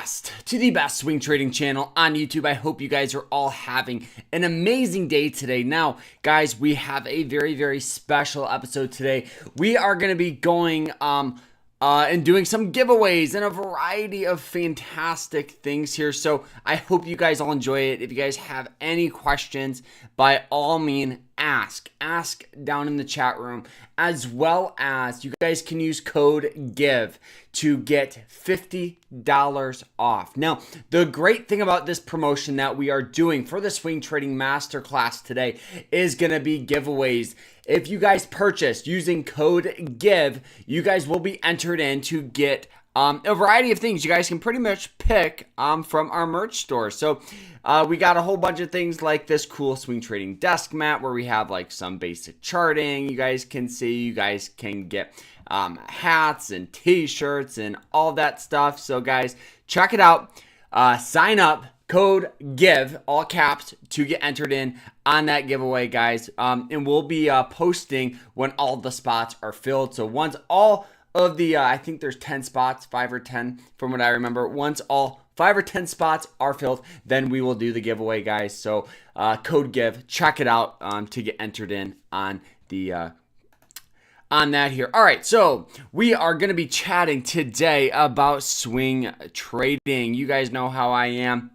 to the best swing trading channel on YouTube. I hope you guys are all having an amazing day today. Now, guys, we have a very, very special episode today. We are going to be going and doing some giveaways and a variety of fantastic things here. So I hope you guys all enjoy it. If you guys have any questions, by all means, ask down in the chat room, as well as you guys can use code GIVE to get $50 off. Now, the great thing about this promotion that we are doing for the Swing Trading Masterclass today is going to be giveaways. If you guys purchase using code GIVE, you guys will be entered in to get a variety of things you guys can pretty much pick from our merch store. So we got a whole bunch of things like this cool swing trading desk mat where we have like some basic charting you guys can see. You guys can get hats and t-shirts and all that stuff. So guys, check it out. Sign up. Code GIVE, all caps, to get entered in on that giveaway, guys. And we'll be posting when all the spots are filled. So once all of the, I think there's 10 spots, 5 or 10 from what I remember. Once all 5 or 10 spots are filled, then we will do the giveaway, guys. So code GIVE, check it out to get entered in on the on that here. All right, so we are going to be chatting today about swing trading. You guys know how I am.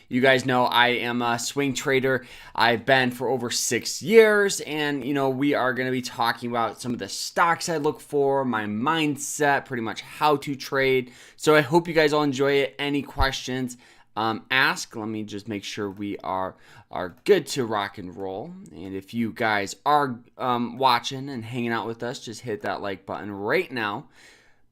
You guys know I am a swing trader. I've been for over 6 years, and we are going to be talking about some of the stocks I look for, my mindset, pretty much how to trade. So I hope you guys all enjoy it. Any questions, ask. Let me just make sure we are good to rock and roll. And if you guys are watching and hanging out with us, just hit that like button right now.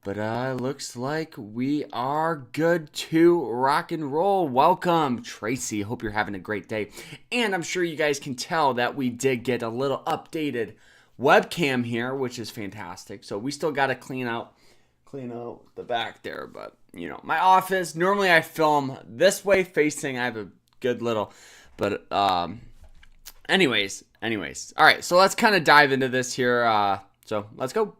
But looks like we are good to rock and roll. Welcome, Tracy. Hope you're having a great day. And I'm sure you guys can tell that we did get a little updated webcam here, which is fantastic. So we still got to clean out the back there. But, my office, normally I film this way facing. I have a good little, but anyways. All right, so let's kind of dive into this here. So let's go.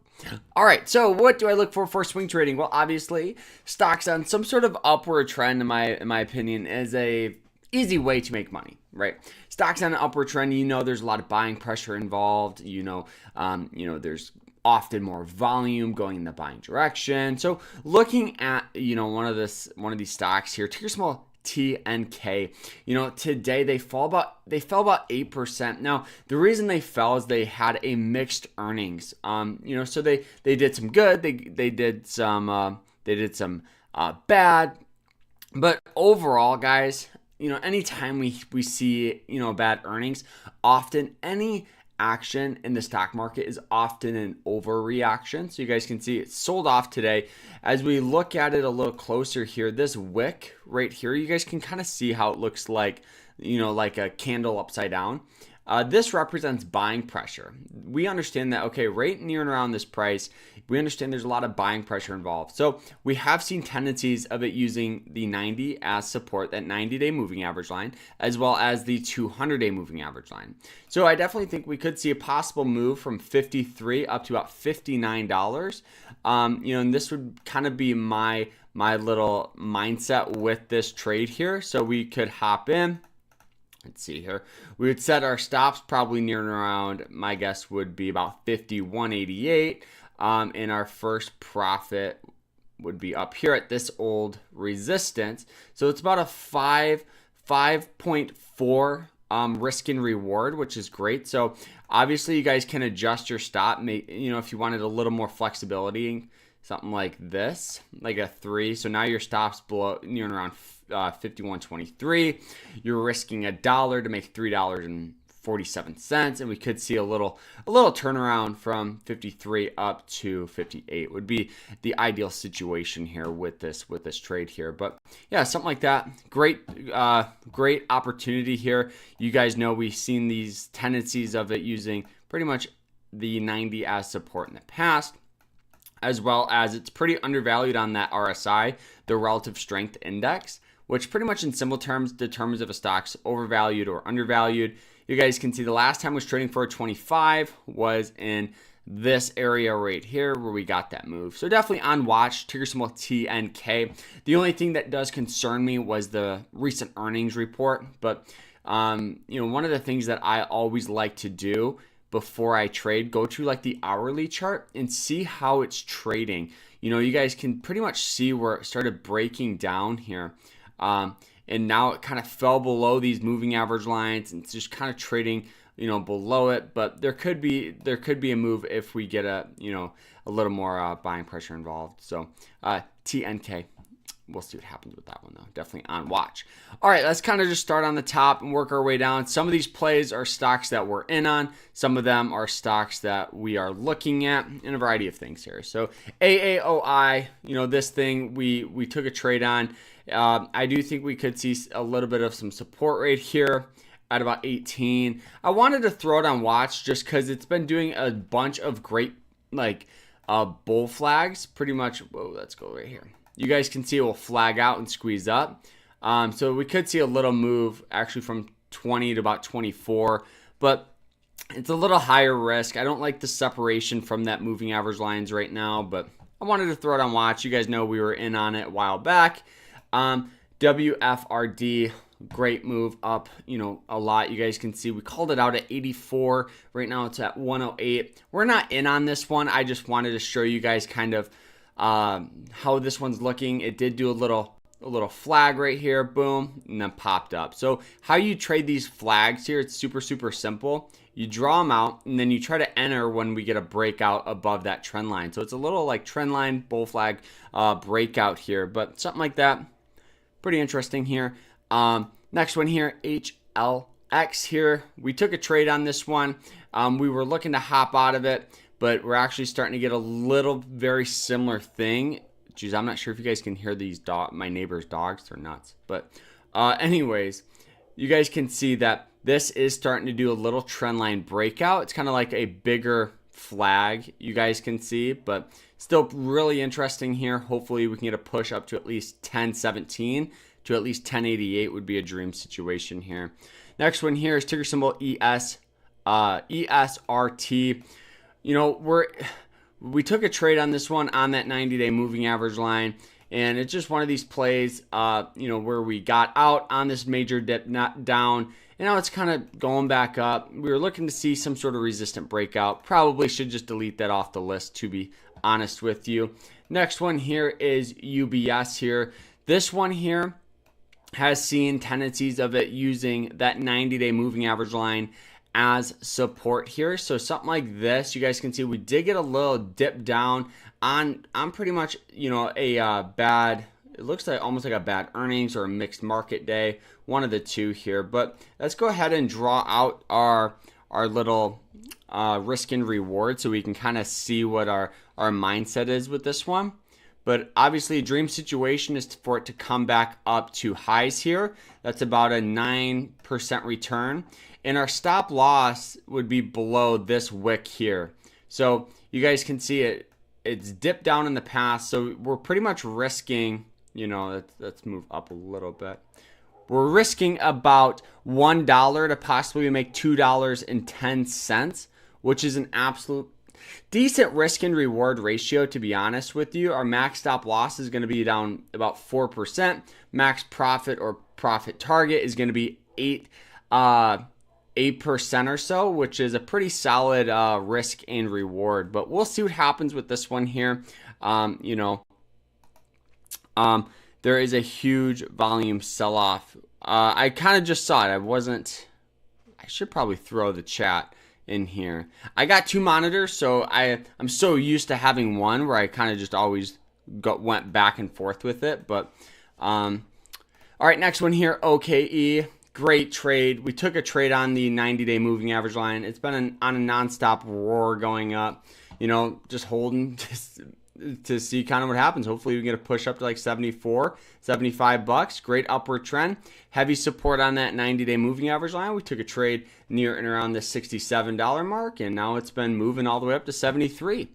All right, so what do I look for swing trading? Well, obviously, stocks on some sort of upward trend, in my opinion, is a easy way to make money, right? Stocks on an upward trend, there's a lot of buying pressure involved. There's often more volume going in the buying direction. So looking at one of these stocks here, ticker symbol TNK. Today they fell about 8%. Now, the reason they fell is they had a mixed earnings. So they did some good, they did some bad. But overall, guys, anytime we see, bad earnings, often any action in the stock market is often an overreaction. So you guys can see it sold off today. As we look at it a little closer here, this wick right here, you guys can kind of see how it looks like, like a candle upside down. This represents buying pressure. We understand that, okay, right near and around this price, we understand there's a lot of buying pressure involved. So we have seen tendencies of it using the 90 as support, that 90-day moving average line, as well as the 200-day moving average line. So I definitely think we could see a possible move from 53 up to about $59. And this would kind of be my little mindset with this trade here. So we could hop in. Let's see here. We would set our stops probably near and around, my guess would be about 51.88. And our first profit would be up here at this old resistance. So it's about a 5.4 risk and reward, which is great. So obviously you guys can adjust your stop. If you wanted a little more flexibility, something like this, like a 3. So now your stop's below near and around 51.23. You're risking $1 to make $3.47, and we could see a little turnaround from 53 up to 58 would be the ideal situation here with this trade here. But yeah, something like that. Great opportunity here. You guys know we've seen these tendencies of it using pretty much the 90 as support in the past, as well as it's pretty undervalued on that RSI, the relative strength index, which pretty much in simple terms determines if a stock's overvalued or undervalued. You guys can see the last time it was trading for a 25 was in this area right here where we got that move. So definitely on watch, ticker symbol TNK. The only thing that does concern me was the recent earnings report. But, one of the things that I always like to do before I trade, go to like the hourly chart and see how it's trading. You guys can pretty much see where it started breaking down here. And now it kind of fell below these moving average lines and it's just kind of trading, below it. But there could be a move if we get a little more buying pressure involved. So TNK. We'll see what happens with that one, though. Definitely on watch. All right, let's kind of just start on the top and work our way down. Some of these plays are stocks that we're in on. Some of them are stocks that we are looking at, and a variety of things here. So AAOI, this thing we took a trade on. I do think we could see a little bit of some support right here at about 18. I wanted to throw it on watch just because it's been doing a bunch of great bull flags. Pretty much, whoa, let's go right here. You guys can see it will flag out and squeeze up. So we could see a little move actually from 20 to about 24, but it's a little higher risk. I don't like the separation from that moving average lines right now, but I wanted to throw it on watch. You guys know we were in on it a while back. WFRD, great move up, a lot. You guys can see we called it out at 84. Right now it's at 108. We're not in on this one. I just wanted to show you guys kind of how this one's looking. It did do a little flag right here, boom, and then popped up. So how you trade these flags here, it's super simple. You draw them out and then you try to enter when we get a breakout above that trend line. So it's a little like trend line bull flag breakout here, but something like that. Pretty interesting here. Next one here, HLX here. We took a trade on this one. We were looking to hop out of it, but we're actually starting to get a little very similar thing. Geez, I'm not sure if you guys can hear these my neighbor's dogs. They're nuts. But anyways, you guys can see that this is starting to do a little trend line breakout. It's kind of like a bigger flag, you guys can see, but still really interesting here. Hopefully we can get a push up to at least 1017 to at least 1088 would be a dream situation here. Next one here is ticker symbol ESRT. We took a trade on this one on that 90-day moving average line, and it's just one of these plays, where we got out on this major dip, not down, and now it's kind of going back up. We were looking to see some sort of resistant breakout. Probably should just delete that off the list, to be honest with you. Next one here is UBS here. This one here has seen tendencies of it using that 90-day moving average line as support here. So something like this, you guys can see we did get a little dip down on pretty much, a bad, it looks like almost like a bad earnings or a mixed market day, one of the two here. But let's go ahead and draw out our little risk and reward so we can kind of see what our mindset is with this one. But obviously a dream situation is for it to come back up to highs here. That's about a 9% return. And our stop loss would be below this wick here. So you guys can see it's dipped down in the past. So we're pretty much risking, let's move up a little bit. We're risking about $1 to possibly make $2.10, which is an absolute decent risk and reward ratio, to be honest with you. Our max stop loss is going to be down about 4%. Max profit or profit target is going to be 8% or so, which is a pretty solid risk and reward. But we'll see what happens with this one here. There is a huge volume sell-off. I kind of just saw it. I should probably throw the chat in here. I got two monitors, so I'm so used to having one where I kind of just always went back and forth with it. But all right, next one here, OKE. Great trade. We took a trade on the 90-day moving average line. It's been on a nonstop roar going up. Just holding to see kind of what happens. Hopefully we can get a push up to like 74, 75 bucks. Great upward trend. Heavy support on that 90-day moving average line. We took a trade near and around the $67 mark, and now it's been moving all the way up to 73.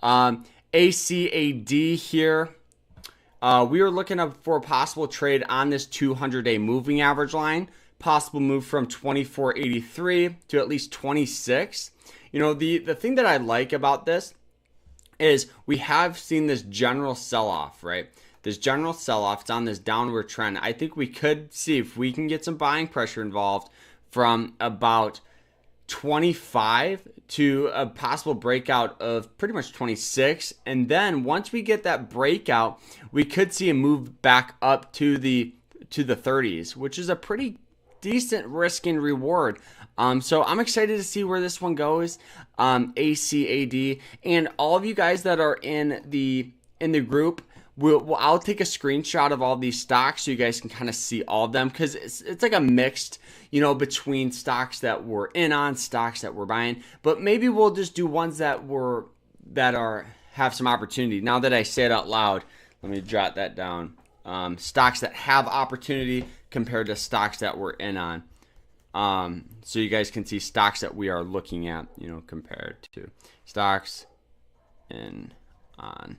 ACAD here. We were looking up for a possible trade on this 200-day moving average line. Possible move from 24.83 to at least 26. the thing that I like about this is we have seen this general sell-off, right? This general sell-off, it's on this downward trend. I think we could see if we can get some buying pressure involved from about 25 to a possible breakout of pretty much 26. And then once we get that breakout, we could see a move back up to the 30s, which is a pretty decent risk and reward. So I'm excited to see where this one goes. ACAD, and all of you guys that are in the group, I'll take a screenshot of all these stocks so you guys can kind of see all of them, because it's like a mixed, between stocks that we're in on, stocks that we're buying. But maybe we'll just do ones that have some opportunity. Now that I say it out loud, let me jot that down. Stocks that have opportunity compared to stocks that we're in on. So you guys can see stocks that we are looking at, compared to stocks in on.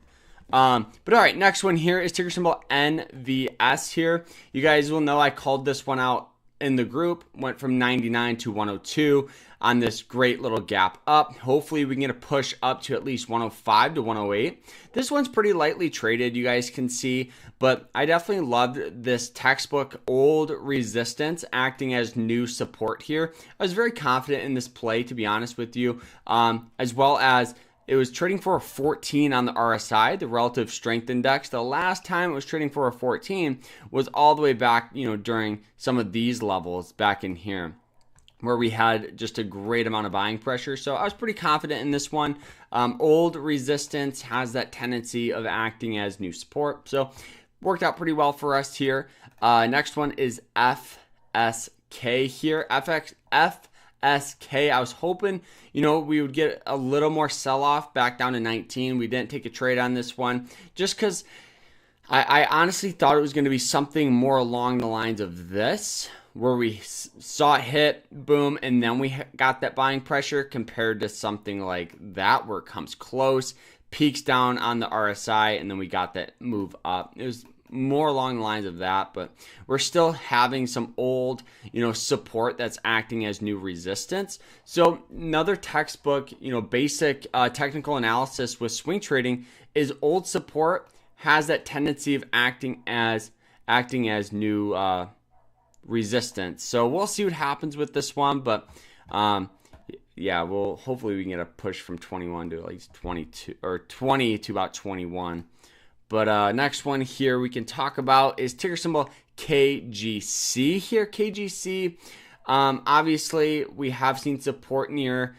But all right, next one here is ticker symbol NVS here. You guys will know I called this one out in the group, went from 99 to 102 on this great little gap up. Hopefully we can get a push up to at least 105 to 108. This one's pretty lightly traded, you guys can see, but I definitely loved this textbook old resistance acting as new support here. I was very confident in this play, to be honest with you, as well as it was trading for a 14 on the RSI, the relative strength index. The last time it was trading for a 14 was all the way back, during some of these levels back in here, where we had just a great amount of buying pressure. So I was pretty confident in this one. Old resistance has that tendency of acting as new support. So worked out pretty well for us here. Next one is FSK here. FSK, I was hoping, we would get a little more sell-off back down to 19. We didn't take a trade on this one just because I honestly thought it was going to be something more along the lines of this, where we saw it hit, boom, and then we got that buying pressure, compared to something like that where it comes close, peaks down on the RSI, and then we got that move up. It was more along the lines of that, but we're still having some old, support that's acting as new resistance. So another textbook, basic technical analysis with swing trading is old support has that tendency of acting as new resistance. So we'll see what happens with this one, but yeah, hopefully we can get a push from 21 to at least 22 or 20 to about 21. But next one here we can talk about is ticker symbol KGC here. KGC, obviously we have seen support near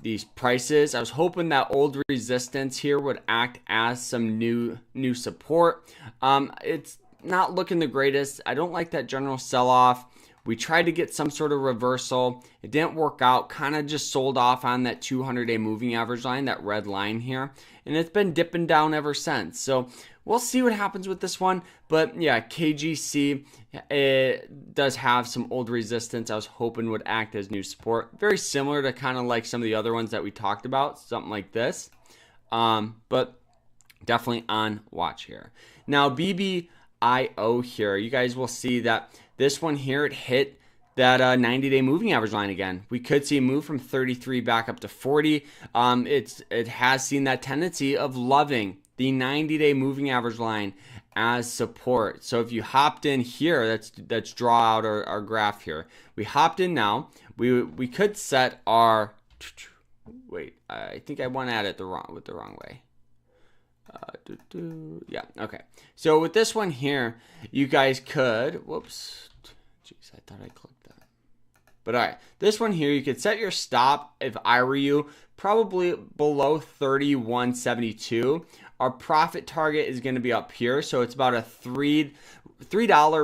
these prices. I was hoping that old resistance here would act as some new support. It's not looking the greatest. I don't like that general sell-off. We tried to get some sort of reversal. It didn't work out. Kind of just sold off on that 200-day moving average line, that red line here. And it's been dipping down ever since. So we'll see what happens with this one. But yeah, KGC, it does have some old resistance I was hoping would act as new support. Very similar to kind of like some of the other ones that we talked about. Something like this. But definitely on watch here. Now, BBIO here. You guys will see that this one here, it hit that 90-day moving average line again. We could see a move from 33 back up to 40. It has seen that tendency of loving the 90-day moving average line as support. So if you hopped in here, let's draw out our graph here. We hopped in now. We could set our wait. I think I went at it the wrong way. Yeah, okay. So with this one here, you guys could, whoops, jeez, I thought I clicked that. But all right, this one here, you could set your stop, if I were you, probably below 31.72. Our profit target is going to be up here, so it's about a $3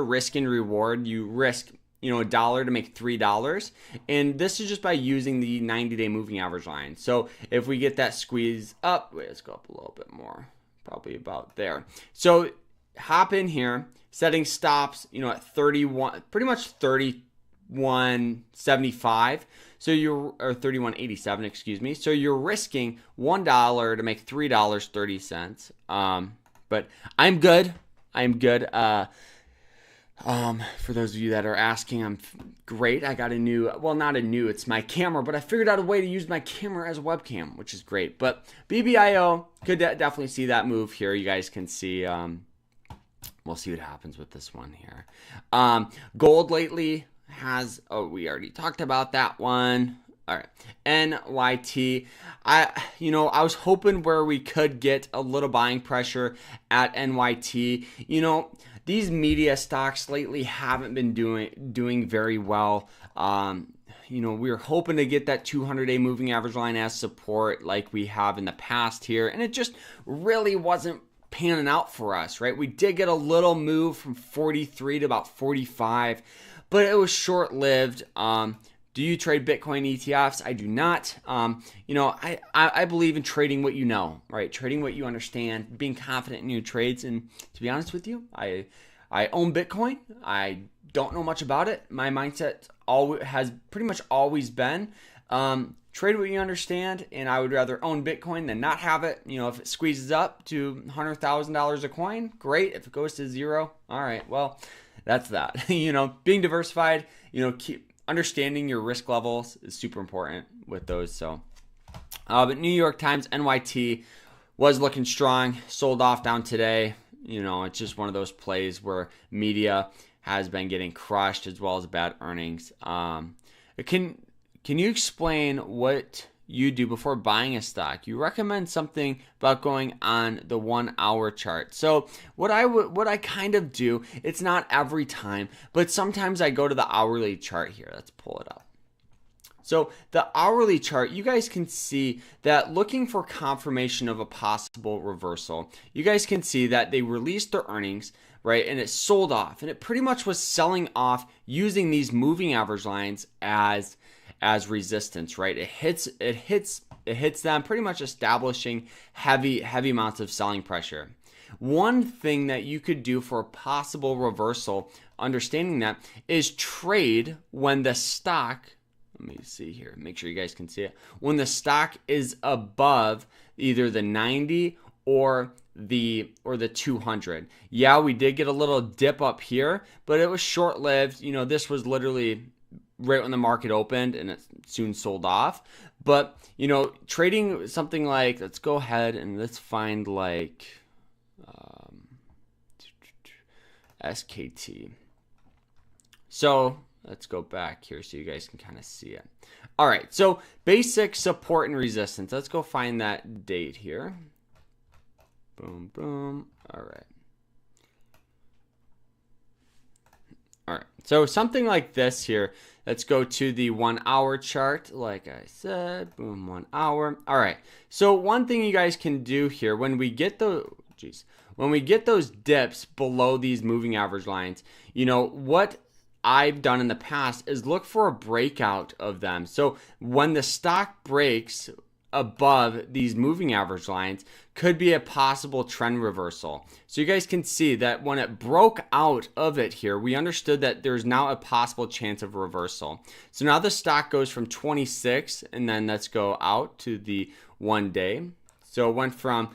risk and reward. You risk, $1 to make $3, and this is just by using the 90-day moving average line. So if we get that squeeze up, wait, let's go up a little bit more. Probably about there. So hop in here, setting stops, at 31, pretty much 31.75. So or 31.87, excuse me. So you're risking $1 to make $3.30. But I'm good. For those of you that are asking, I'm great. I got a new, well, not a new, it's my camera, but I figured out a way to use my camera as a webcam, which is great. But BBIO, could definitely see that move here. You guys can see, we'll see what happens with this one here. Gold lately has, oh, we already talked about that one. All right, NYT. I was hoping where we could get a little buying pressure at NYT. These media stocks lately haven't been doing very well. We were hoping to get that 200-day moving average line as support like we have in the past here, and it just really wasn't panning out for us, right? We did get a little move from 43 to about 45, but it was short-lived. Do you trade Bitcoin ETFs? I do not. I believe in trading what you know, right? Trading what you understand, being confident in your trades. And to be honest with you, I own Bitcoin. I don't know much about it. My mindset has pretty much always been trade what you understand, and I would rather own Bitcoin than not have it. If it squeezes up to $100,000 a coin, great. If it goes to zero, all right, well, that's that. Being diversified, keep understanding your risk levels is super important with those. So, but New York Times NYT was looking strong, sold off down today. It's just one of those plays where media has been getting crushed as well as bad earnings. Can you explain what you do before buying a stock? You recommend something about going on the 1 hour chart. So what I kind of do, it's not every time, but sometimes I go to the hourly chart here. Let's pull it up. So the hourly chart, you guys can see that looking for confirmation of a possible reversal, you guys can see that they released their earnings, right? And it sold off, and it pretty much was selling off using these moving average lines as resistance, right? It hits them, pretty much establishing heavy amounts of selling pressure. One thing that you could do for a possible reversal, understanding that, is trade when the stock, let me see here, make sure you guys can see it, when the stock is above either the 90 or the 200. Yeah, we did get a little dip up here, but it was short-lived. This was literally right when the market opened, and it soon sold off. But trading something like, let's go ahead and let's find like SKT. So let's go back here so you guys can kind of see it. All right, so basic support and resistance. Let's go find that date here. Boom, boom. All right. All right, so something like this here. Let's go to the 1 hour chart. Like I said, boom, 1 hour. All right, so one thing you guys can do here, when we get those dips below these moving average lines, what I've done in the past is look for a breakout of them. So when the stock breaks above these moving average lines, could be a possible trend reversal. So you guys can see that when it broke out of it here, we understood that there's now a possible chance of reversal. So now the stock goes from 26, and then let's go out to the 1 day. So it went from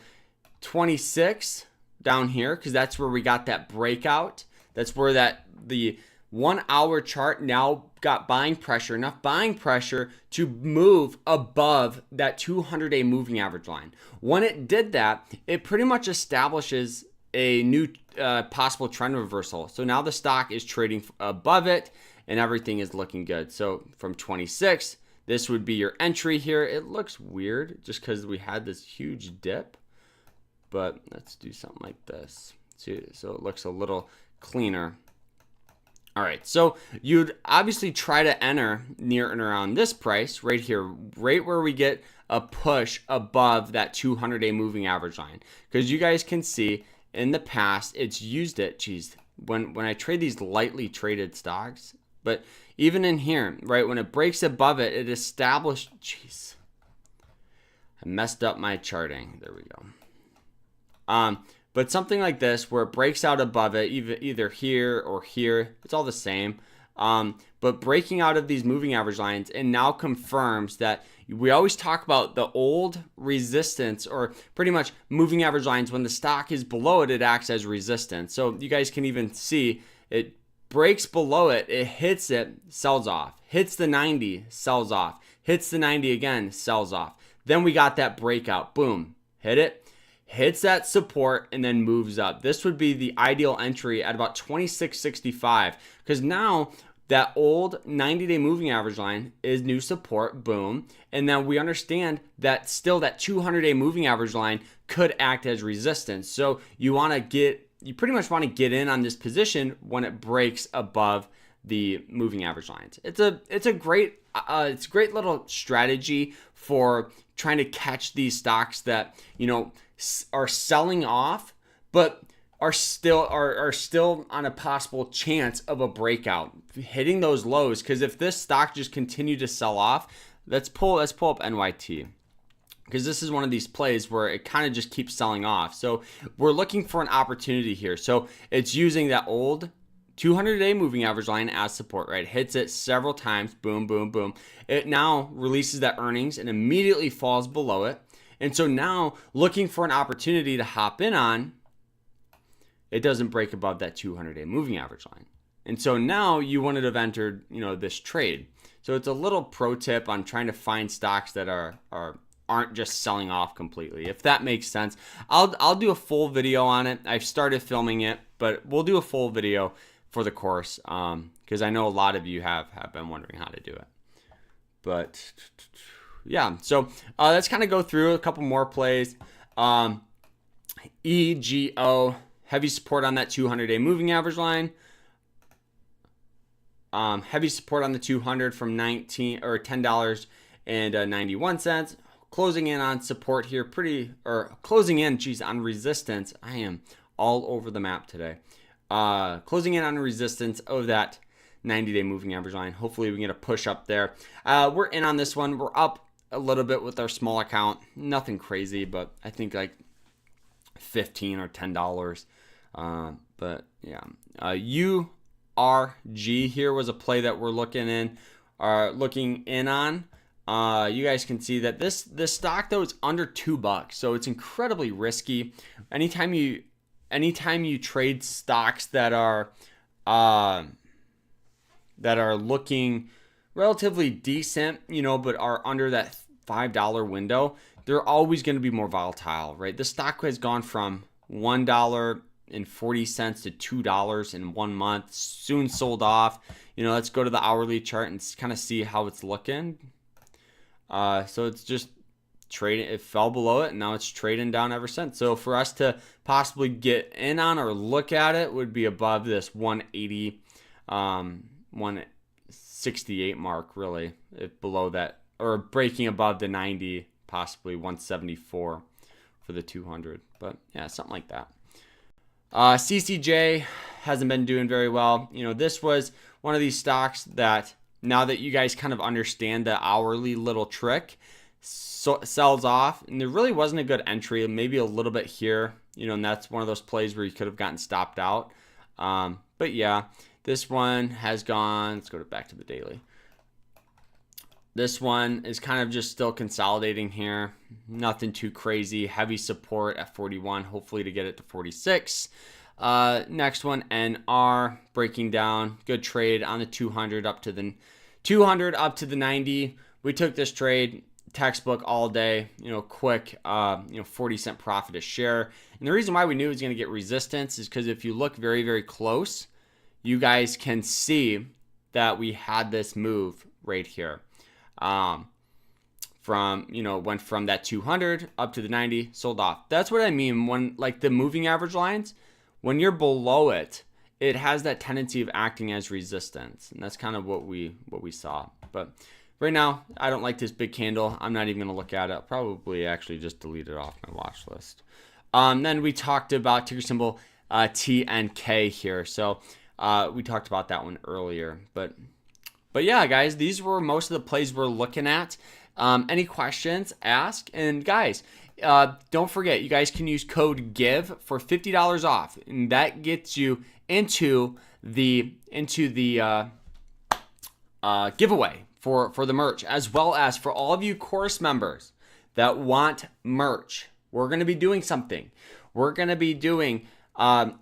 26 down here, because that's where we got that breakout. That's where the 1 hour chart now got buying pressure, enough buying pressure to move above that 200-day moving average line. When it did that, it pretty much establishes a new possible trend reversal. So now the stock is trading above it, and everything is looking good. So from 26, this would be your entry here. It looks weird just because we had this huge dip, but let's do something like this. So it looks a little cleaner. All right, so you'd obviously try to enter near and around this price right here, right where we get a push above that 200-day moving average line. Because you guys can see in the past, it's used it, when I trade these lightly traded stocks, but even in here, right, when it breaks above it, it established, I messed up my charting. There we go. But something like this, where it breaks out above it, either here or here, it's all the same. But breaking out of these moving average lines, and now confirms that we always talk about the old resistance, or pretty much moving average lines. When the stock is below it, it acts as resistance. So you guys can even see it breaks below it, it hits it, sells off, hits the 90, sells off, hits the 90 again, sells off. Then we got that breakout, boom, hit it, hits that support, and then moves up. This would be the ideal entry at about 26.65, because now that old 90-day moving average line is new support, boom. And then we understand that still that 200-day moving average line could act as resistance. So you pretty much want to get in on this position when it breaks above the moving average lines. It's a great little strategy for trying to catch these stocks that, are selling off, but are still on a possible chance of a breakout, hitting those lows. Because if this stock just continued to sell off, let's pull up NYT, because this is one of these plays where it kind of just keeps selling off. So we're looking for an opportunity here. So it's using that old 200-day moving average line as support, right? Hits it several times, boom, boom, boom. It now releases that earnings and immediately falls below it. And so now looking for an opportunity to hop in on, it doesn't break above that 200-day moving average line. And so now you wouldn't have entered, this trade. So it's a little pro tip on trying to find stocks that aren't just selling off completely, if that makes sense. I'll do a full video on it. I've started filming it, but we'll do a full video for the course, because I know a lot of you have been wondering how to do it. But yeah, so let's kind of go through a couple more plays. EGO, heavy support on that 200-day moving average line. Heavy support on the 200 from $10.91. Closing in on support here, on resistance. I am all over the map today. Closing in on resistance of that 90-day moving average line. Hopefully we can get a push up there. We're in on this one. We're up a little bit with our small account. Nothing crazy, but I think like $15 or $10. But yeah, URG here was a play that we're looking in on. You guys can see that this stock though is under $2, so it's incredibly risky. Anytime you trade stocks that are looking relatively decent, but are under that $5 window, they're always going to be more volatile, right? The stock has gone from $1.40 to $2 in 1 month, soon sold off. Let's go to the hourly chart and kind of see how it's looking. So it's just trading. It fell below it, and now it's trading down ever since. So for us to possibly get in on or look at it would be above this 180, 168 mark, really, if below that, or breaking above the 90, possibly 174 for the 200. But yeah, something like that. CCJ hasn't been doing very well. This was one of these stocks that, now that you guys kind of understand the hourly little trick, sells off, and there really wasn't a good entry, maybe a little bit here, and that's one of those plays where you could have gotten stopped out. But yeah, this one has gone, let's go back to the daily. This one is kind of just still consolidating here. Nothing too crazy. Heavy support at 41, hopefully to get it to 46. Next one, NR, breaking down. Good trade on the 200 up to the 90. We took this trade, textbook all day, quick, 40-cent profit a share. And the reason why we knew it was going to get resistance is because if you look very, very close, you guys can see that we had this move right here. Went from that 200 up to the 90, sold off. That's what I mean when, like, the moving average lines, when you're below it, it has that tendency of acting as resistance, and that's kind of what we saw. But right now, I don't like this big candle. I'm not even going to look at it. I'll probably actually just delete it off my watch list. Then we talked about ticker symbol TNK here. So we talked about that one earlier. But yeah, guys, these were most of the plays we're looking at. Any questions, ask. And guys, don't forget, you guys can use code GIVE for $50 off, and that gets you into the giveaway for the merch, as well as for all of you course members that want merch. We're going to be doing something. We're going to be doing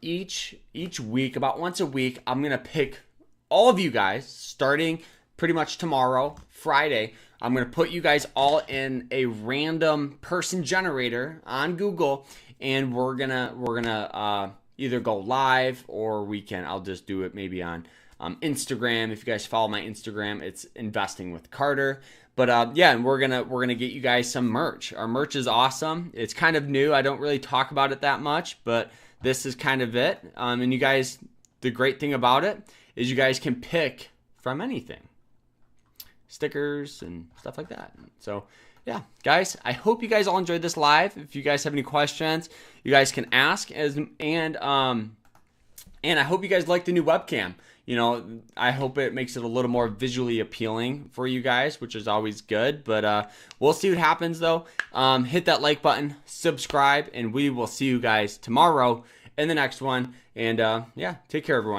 Each week, about once a week, I'm gonna pick all of you guys starting pretty much tomorrow, Friday. I'm gonna put you guys all in a random person generator on Google, and we're gonna either go live, or I'll just do it maybe on Instagram. If you guys follow my Instagram, it's Investing with Carter. But yeah, and we're gonna get you guys some merch. Our merch is awesome. It's kind of new. I don't really talk about it that much, but this is kind of it. And you guys, the great thing about it is you guys can pick from anything, stickers and stuff like that. So yeah, guys, I hope you guys all enjoyed this live. If you guys have any questions, you guys can ask. And I hope you guys like the new webcam. I hope it makes it a little more visually appealing for you guys, which is always good. But we'll see what happens, though. Hit that like button, subscribe, and we will see you guys tomorrow in the next one. And yeah, take care, everyone.